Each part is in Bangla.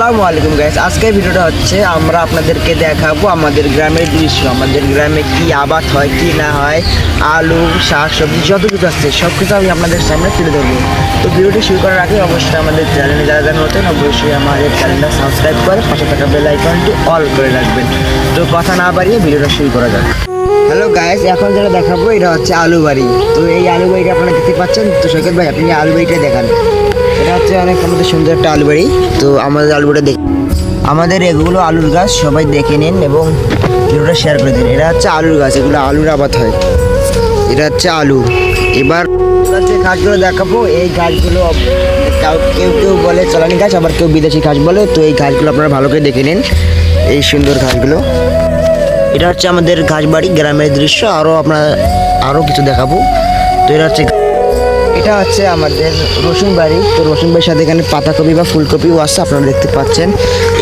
আসসালামু আলাইকুম গাইস, আজকের ভিডিওটা হচ্ছে আমরা আপনাদেরকে দেখাবো আমাদের গ্রামের দৃশ্য। আমাদের গ্রামে কি আবাদ হয় কি না হয়, আলু, শাক সবজি যত কিছু আছে সব কিছু আমি আপনাদের সামনে তুলে ধরবো। তো ভিডিওটি শুরু করার আগে অবশ্যই আমাদের চ্যানেলে যারা যারা নতুন অবশ্যই আমাদের চ্যানেলটা সাবস্ক্রাইব করে পাশে থাকা বেল আইকনটি অল করে রাখবেন। তো কথা না বাড়িয়ে ভিডিওটা শুরু করা যাক। হ্যালো গাইস, এখন যেটা দেখাবো এটা হচ্ছে আলু বাড়ি। তো এই আলু বাড়িটা আপনারা দেখতে পাচ্ছেন। তো সৈকত ভাই আপনি আলু বাড়িটা দেখান। এটা হচ্ছে অনেক আমাদের সুন্দর একটা আলু বাড়ি। তো আমাদের আলু বাড়িটা আমাদের এগুলো আলুর গাছ, সবাই দেখে নিন এবং ভিডিওটা শেয়ার করে দিন। এটা হচ্ছে আলুর গাছ, এগুলো আলুর আবাদ হয়। এটা হচ্ছে আলু। এবার যে গাছগুলো দেখাবো এই গাছগুলো কেউ কেউ বলে চালানি গাছ, আবার কেউ বিদেশি গাছ বলে। তো এই গাছগুলো আপনারা ভালো করে দেখে নিন, এই সুন্দর গাছগুলো। এটা হচ্ছে আমাদের ঘাস বাড়ি, গ্রামের দৃশ্য। আরও কিছু দেখাবো। তো এটা হচ্ছে আমাদের রসুন বাড়ি। তো রসুন বাড়ির সাথে এখানে পাতাকপি বা ফুলকপিও আছে, আপনারা দেখতে পাচ্ছেন।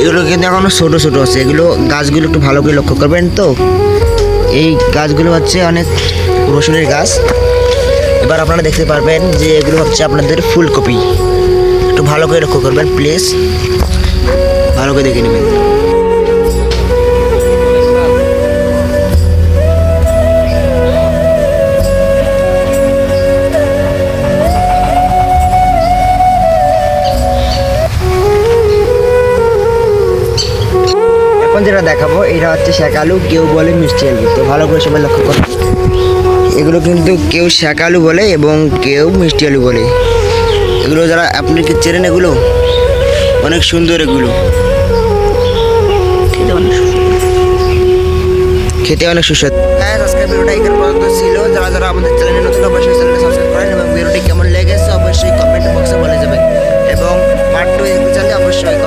এগুলো কিন্তু এখনো ছোটো ছোটো আছে। এগুলো গাছগুলো একটু ভালো করে লক্ষ্য করবেন। তো এই গাছগুলো হচ্ছে অনেক রসুনের গাছ। এবার আপনারা দেখতে পারবেন যে এগুলো হচ্ছে আপনাদের ফুলকপি। একটু ভালো করে লক্ষ্য করবেন প্লিজ, ভালো করে দেখে নেবেন। এখন যেটা দেখাবো এটা হচ্ছে শাকালু, কেউ বলে মিষ্টি আলু। তো ভালো করে সবাই লক্ষ্য করুন, এগুলো কিন্তু কেউ শাকালু বলে এবং কেউ মিষ্টি আলু বলে। এগুলো যারা আপনি কি চেনেন, এগুলো অনেক সুন্দর। এগুলো খেতে অনেক সুস্বাদু। আজকের ভিডিওটা এখানে পর্যন্ত ছিল। যারা যারা আমাদের চ্যানেলে নতুন অবশ্যই চ্যানেলটা সাবস্ক্রাইব করেন এবং ভিডিওটি কেমন লেগেছে অবশ্যই কমেন্ট বক্সে বলে যাবেন এবং পার্ট 2 দেখতে চাইলে অবশ্যই